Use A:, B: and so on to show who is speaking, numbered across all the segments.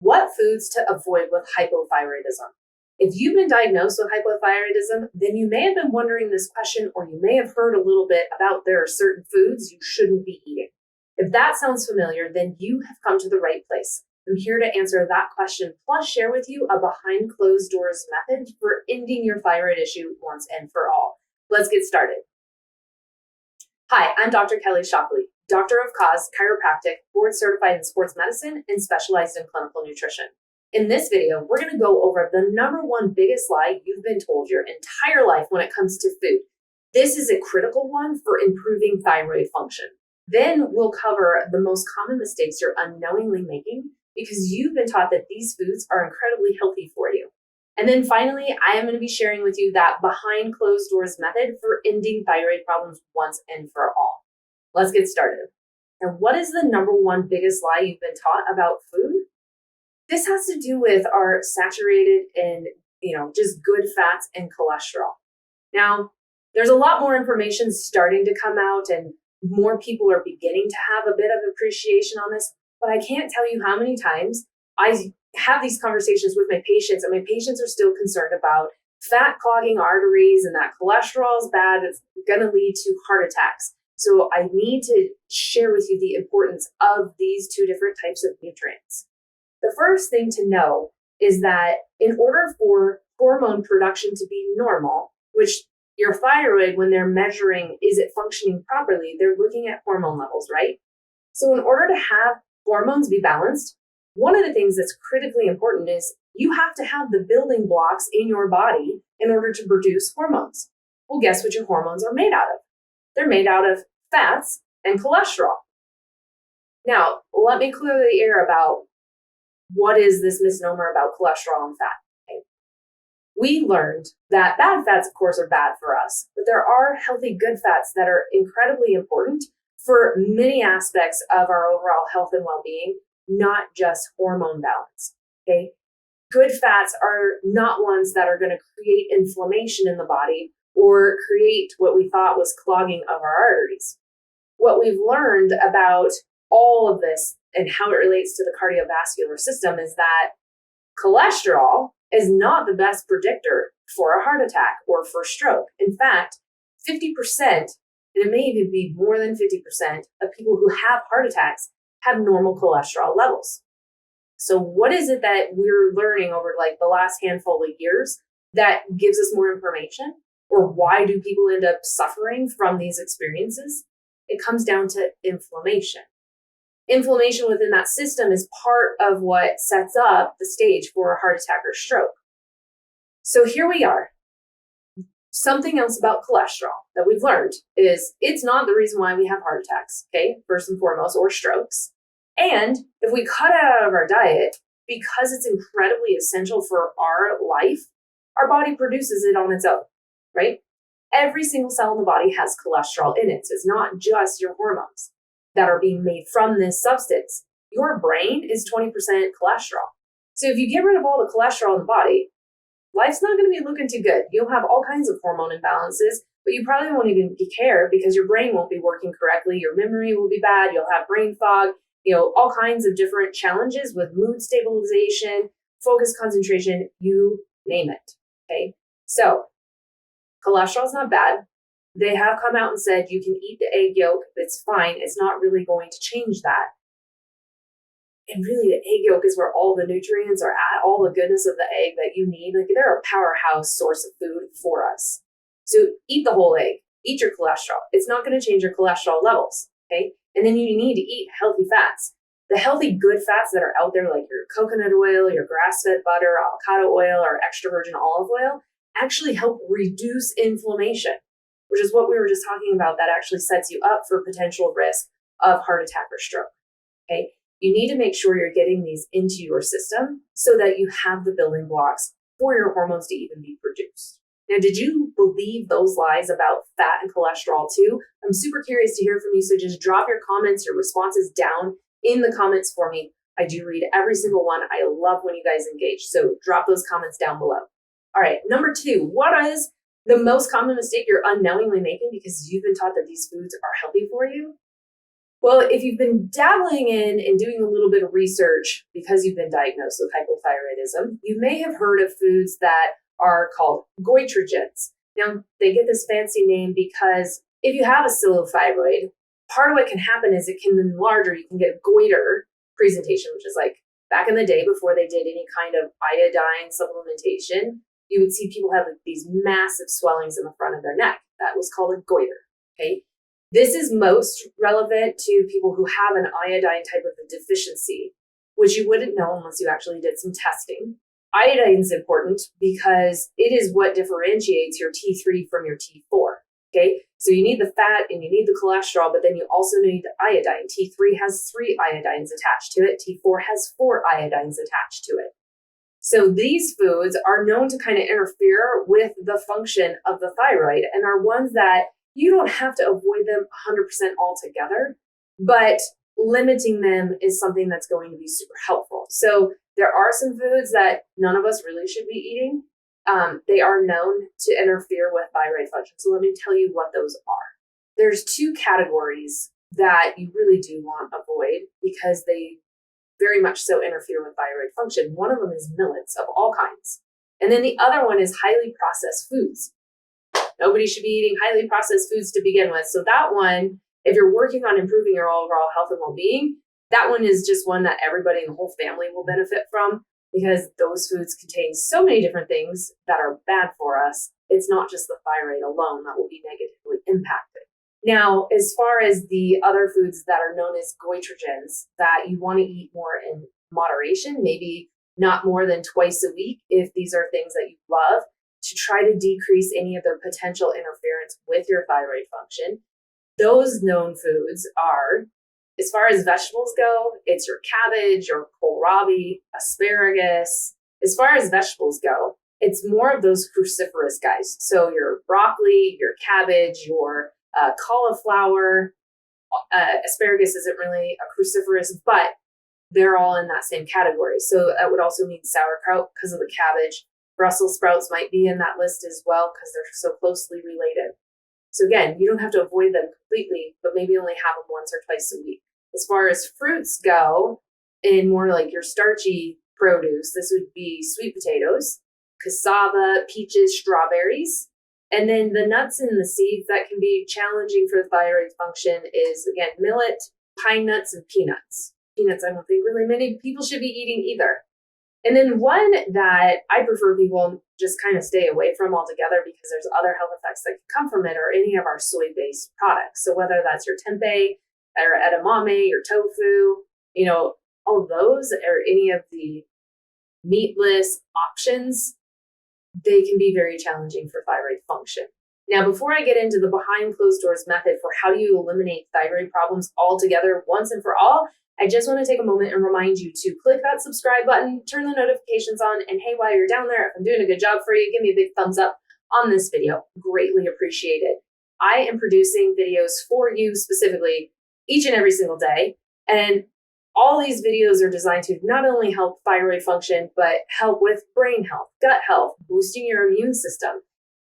A: What foods to avoid with hypothyroidism? If you've been diagnosed with hypothyroidism, then you may have been wondering this question, or you may have heard a little bit about there are certain foods you shouldn't be eating. If that sounds familiar, then you have come to the right place. I'm here to answer that question, plus share with you a behind closed doors method for ending your thyroid issue once and for all. Let's get started. Hi, I'm Dr. Kelly Shockley, Doctor of Cause, chiropractic, board certified in sports medicine, and specialized in clinical nutrition. In this video, we're going to go over the number one biggest lie you've been told your entire life when it comes to food. This is a critical one for improving thyroid function. Then we'll cover the most common mistakes you're unknowingly making because you've been taught that these foods are incredibly healthy for you. And then finally, I am going to be sharing with you that behind closed doors method for ending thyroid problems once and for all. Let's get started. And what is the number one biggest lie you've been taught about food? This has to do with our saturated and, just good fats and cholesterol. Now, there's a lot more information starting to come out and more people are beginning to have a bit of appreciation on this, but I can't tell you how many times I have these conversations with my patients, and my patients are still concerned about fat clogging arteries and that cholesterol is bad. It's going to lead to heart attacks. So I need to share with you the importance of these two different types of nutrients. The first thing to know is that in order for hormone production to be normal, which your thyroid, when they're measuring, is it functioning properly, they're looking at hormone levels, right? So in order to have hormones be balanced, one of the things that's critically important is you have to have the building blocks in your body in order to produce hormones. Well, guess what your hormones are made out of? They're made out of fats and cholesterol. Now, let me clear the air about what is this misnomer about cholesterol and fat. Okay? We learned that bad fats, of course, are bad for us, but there are healthy good fats that are incredibly important for many aspects of our overall health and well-being, not just hormone balance. Okay? Good fats are not ones that are going to create inflammation in the body or create what we thought was clogging of our arteries. What we've learned about all of this and how it relates to the cardiovascular system is that cholesterol is not the best predictor for a heart attack or for stroke. In fact, 50%, and it may even be more than 50% of people who have heart attacks have normal cholesterol levels. So what is it that we're learning over the last handful of years that gives us more information? Or why do people end up suffering from these experiences? It comes down to inflammation. Inflammation within that system is part of what sets up the stage for a heart attack or stroke. So here we are. Something else about cholesterol that we've learned is it's not the reason why we have heart attacks, okay, first and foremost, or strokes. And if we cut it out of our diet, because it's incredibly essential for our life, our body produces it on its own, right? Every single cell in the body has cholesterol in it. So it's not just your hormones that are being made from this substance. Your brain is 20% cholesterol. So if you get rid of all the cholesterol in the body, life's not going to be looking too good. You'll have all kinds of hormone imbalances, but you probably won't even care because your brain won't be working correctly. Your memory will be bad. You'll have brain fog, all kinds of different challenges with mood stabilization, focus, concentration, you name it. Okay. So cholesterol is not bad. They have come out and said you can eat the egg yolk. It's fine. It's not really going to change that. And really, the egg yolk is where all the nutrients are at, all the goodness of the egg that you need. They're a powerhouse source of food for us. So eat the whole egg. Eat your cholesterol. It's not going to change your cholesterol levels, okay? And then you need to eat healthy fats. The healthy good fats that are out there, like your coconut oil, your grass-fed butter, avocado oil, or extra virgin olive oil, actually help reduce inflammation, which is what we were just talking about. That actually sets you up for potential risk of heart attack or stroke, okay? You need to make sure you're getting these into your system so that you have the building blocks for your hormones to even be produced. Now, did you believe those lies about fat and cholesterol too? I'm super curious to hear from you, so just drop your comments, your responses down in the comments for me. I do read every single one. I love when you guys engage, so drop those comments down below. All right, number 2, what is the most common mistake you're unknowingly making because you've been taught that these foods are healthy for you? Well, if you've been dabbling in and doing a little bit of research because you've been diagnosed with hypothyroidism, you may have heard of foods that are called goitrogens. Now, they get this fancy name because if you have a pseudothyroid, part of what can happen is it can enlarge, or you can get goiter presentation, which is like back in the day before they did any kind of iodine supplementation, you would see people have like these massive swellings in the front of their neck. That was called a goiter. Okay. This is most relevant to people who have an iodine type of a deficiency, which you wouldn't know unless you actually did some testing. Iodine is important because it is what differentiates your T3 from your T4. Okay, so you need the fat and you need the cholesterol, but then you also need the iodine. T3 has 3 iodines attached to it. T4 has 4 iodines attached to it. So these foods are known to kind of interfere with the function of the thyroid and are ones that you don't have to avoid them 100% altogether, but limiting them is something that's going to be super helpful. So there are some foods that none of us really should be eating. They are known to interfere with thyroid function. So let me tell you what those are. There's 2 categories that you really do want to avoid because they very much so interfere with thyroid function. One of them is millets of all kinds. And then the other one is highly processed foods. Nobody should be eating highly processed foods to begin with. So that one, if you're working on improving your overall health and well-being, that one is just one that everybody in the whole family will benefit from because those foods contain so many different things that are bad for us. It's not just the thyroid alone that will be negatively impacted. Now, as far as the other foods that are known as goitrogens that you want to eat more in moderation, maybe not more than twice a week if these are things that you love, to try to decrease any of their potential interference with your thyroid function. Those known foods are, as far as vegetables go, it's your cabbage, your kohlrabi, asparagus. As far as vegetables go, it's more of those cruciferous guys. So your broccoli, your cabbage, your cauliflower, asparagus isn't really a cruciferous, but they're all in that same category. So that would also mean sauerkraut because of the cabbage. Brussels sprouts might be in that list as well because they're so closely related. So again, you don't have to avoid them completely, but maybe only have them once or twice a week. As far as fruits go, and more like your starchy produce, this would be sweet potatoes, cassava, peaches, strawberries. And then the nuts and the seeds that can be challenging for thyroid function is, again, millet, pine nuts, and peanuts. Peanuts, I don't think really many people should be eating either. And then one that I prefer people just kind of stay away from altogether because there's other health effects that can come from it are any of our soy-based products. So whether that's your tempeh or edamame, your tofu, all of those or any of the meatless options, they can be very challenging for thyroid function. Now, before I get into the behind closed doors method for how do you eliminate thyroid problems altogether once and for all, I just want to take a moment and remind you to click that subscribe button, turn the notifications on, and hey, while you're down there, if I'm doing a good job for you, give me a big thumbs up on this video. Greatly appreciated. I am producing videos for you specifically each and every single day, and all these videos are designed to not only help thyroid function, but help with brain health, gut health, boosting your immune system,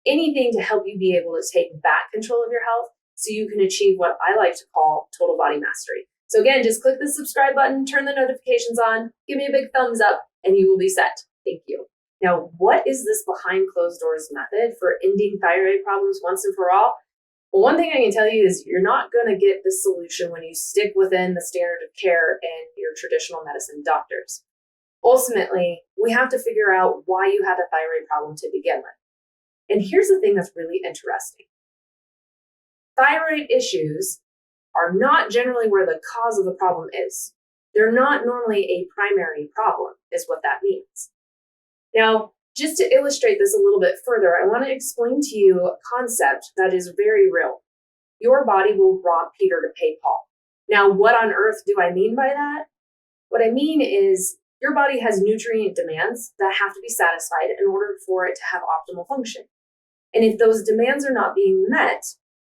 A: anything to help you be able to take back control of your health so you can achieve what I like to call total body mastery. So again, just click the subscribe button, turn the notifications on, give me a big thumbs up, and you will be set. Thank you. Now, what is this behind closed doors method for ending thyroid problems once and for all? Well, one thing I can tell you is you're not going to get this solution when you stick within the standard of care and your traditional medicine doctors. Ultimately, we have to figure out why you had a thyroid problem to begin with. And here's the thing that's really interesting. Thyroid issues are not generally where the cause of the problem is. They're not normally a primary problem, is what that means. Now, just to illustrate this a little bit further, I want to explain to you a concept that is very real. Your body will rob Peter to pay Paul. Now, what on earth do I mean by that? What I mean is your body has nutrient demands that have to be satisfied in order for it to have optimal function. And if those demands are not being met,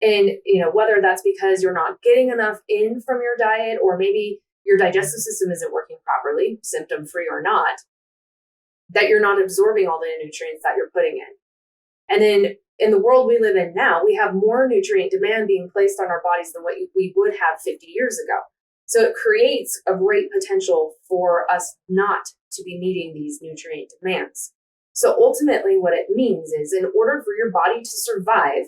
A: and whether that's because you're not getting enough in from your diet, or maybe your digestive system isn't working properly, symptom free or not, that you're not absorbing all the nutrients that you're putting in. And then in the world we live in now, we have more nutrient demand being placed on our bodies than what we would have 50 years ago. So it creates a great potential for us not to be meeting these nutrient demands. So ultimately what it means is, in order for your body to survive,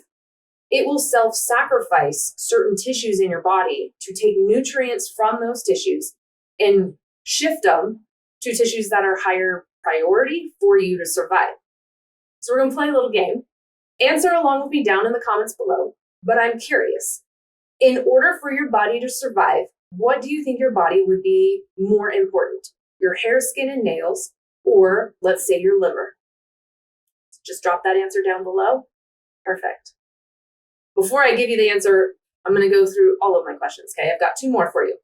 A: it will self-sacrifice certain tissues in your body to take nutrients from those tissues and shift them to tissues that are higher priority for you to survive. So we're going to play a little game. Answer along with me down in the comments below, but I'm curious. In order for your body to survive, what do you think your body would be more important? Your hair, skin, and nails, or let's say your liver? Just drop that answer down below. Perfect. Before I give you the answer, I'm going to go through all of my questions, okay? I've got 2 more for you.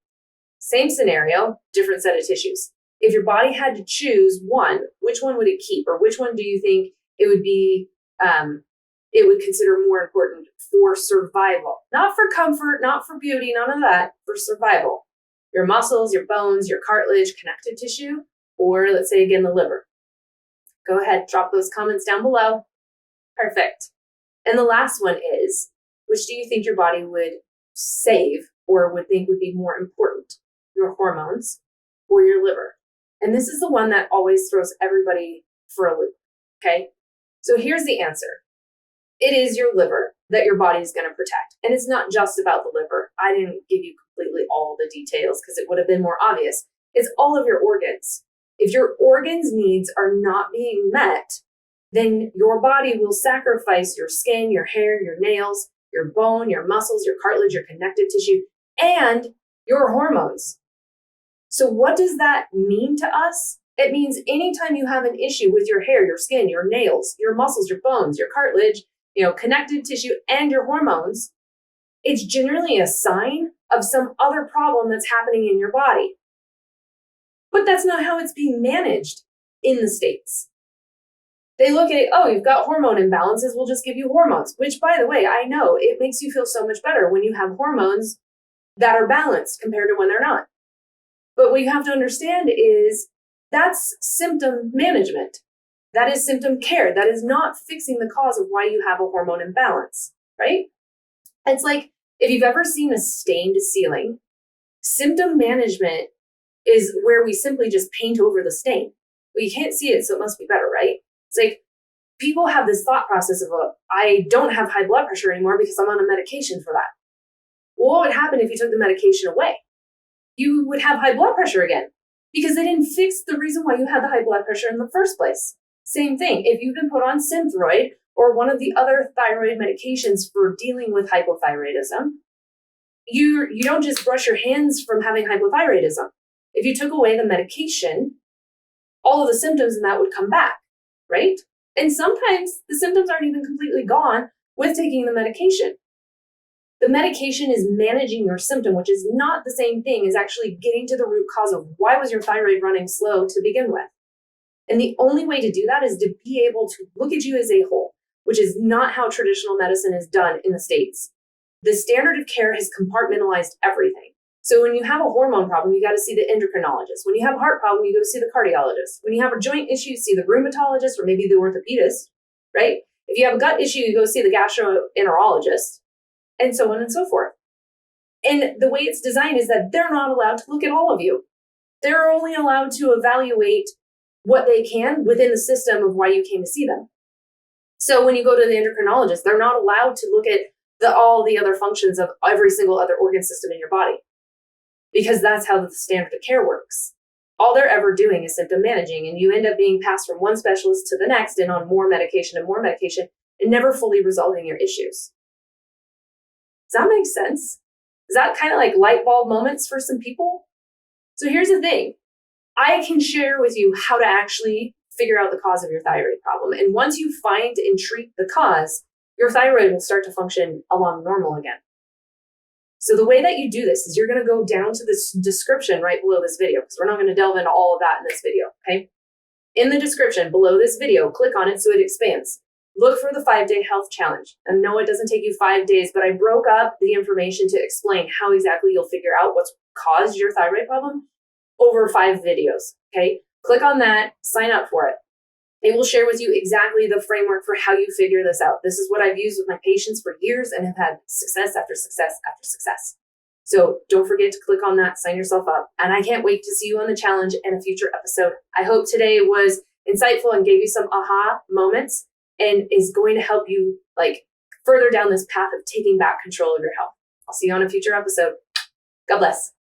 A: Same scenario, different set of tissues. If your body had to choose one, which one would it keep? Or which one do you think it would be, it would consider more important for survival? Not for comfort, not for beauty, none of that, for survival. Your muscles, your bones, your cartilage, connective tissue, or let's say again, the liver. Go ahead, drop those comments down below. Perfect. And the last one is, which do you think your body would save or would think would be more important? Your hormones or your liver? And this is the one that always throws everybody for a loop, okay? So here's the answer. It is your liver that your body is going to protect. And it's not just about the liver. I didn't give you completely all the details because it would have been more obvious. It's all of your organs. If your organs' needs are not being met, then your body will sacrifice your skin, your hair, your nails, your bone, your muscles, your cartilage, your connective tissue, and your hormones. So what does that mean to us? It means anytime you have an issue with your hair, your skin, your nails, your muscles, your bones, your cartilage, connective tissue, and your hormones, it's generally a sign of some other problem that's happening in your body. But that's not how it's being managed in the States. They look at it, oh, you've got hormone imbalances, we'll just give you hormones, which, by the way, I know it makes you feel so much better when you have hormones that are balanced compared to when they're not. But what you have to understand is that's symptom management. That is symptom care. That is not fixing the cause of why you have a hormone imbalance, right? It's like if you've ever seen a stained ceiling, symptom management is where we simply just paint over the stain. But you can't see it, so it must be better, right? It's like people have this thought process of, I don't have high blood pressure anymore because I'm on a medication for that. Well, what would happen if you took the medication away? You would have high blood pressure again because they didn't fix the reason why you had the high blood pressure in the first place. Same thing. If you've been put on Synthroid or one of the other thyroid medications for dealing with hypothyroidism, you don't just brush your hands from having hypothyroidism. If you took away the medication, all of the symptoms in that would come back, right? And sometimes the symptoms aren't even completely gone with taking the medication. The medication is managing your symptom, which is not the same thing as actually getting to the root cause of why was your thyroid running slow to begin with. And the only way to do that is to be able to look at you as a whole, which is not how traditional medicine is done in the States. The standard of care has compartmentalized everything. So when you have a hormone problem, you got to see the endocrinologist. When you have a heart problem, you go see the cardiologist. When you have a joint issue, see the rheumatologist or maybe the orthopedist, right? If you have a gut issue, you go see the gastroenterologist, and so on and so forth. And the way it's designed is that they're not allowed to look at all of you. They're only allowed to evaluate what they can within the system of why you came to see them. So when you go to the endocrinologist, they're not allowed to look at all the other functions of every single other organ system in your body, because that's how the standard of care works. All they're ever doing is symptom managing, and you end up being passed from one specialist to the next and on more medication and never fully resolving your issues. Does that make sense? Is that kind of like light bulb moments for some people? So here's the thing. I can share with you how to actually figure out the cause of your thyroid problem. And once you find and treat the cause, your thyroid will start to function along normal again. So the way that you do this is you're going to go down to this description right below this video, because we're not going to delve into all of that in this video, okay? In the description below this video, click on it so it expands. Look for the 5-day health challenge. And no, it doesn't take you 5 days, but I broke up the information to explain how exactly you'll figure out what's caused your thyroid problem over 5 videos, okay? Click on that, sign up for it. They will share with you exactly the framework for how you figure this out. This is what I've used with my patients for years and have had success after success after success. So don't forget to click on that, sign yourself up. And I can't wait to see you on the challenge in a future episode. I hope today was insightful and gave you some aha moments and is going to help you like further down this path of taking back control of your health. I'll see you on a future episode. God bless.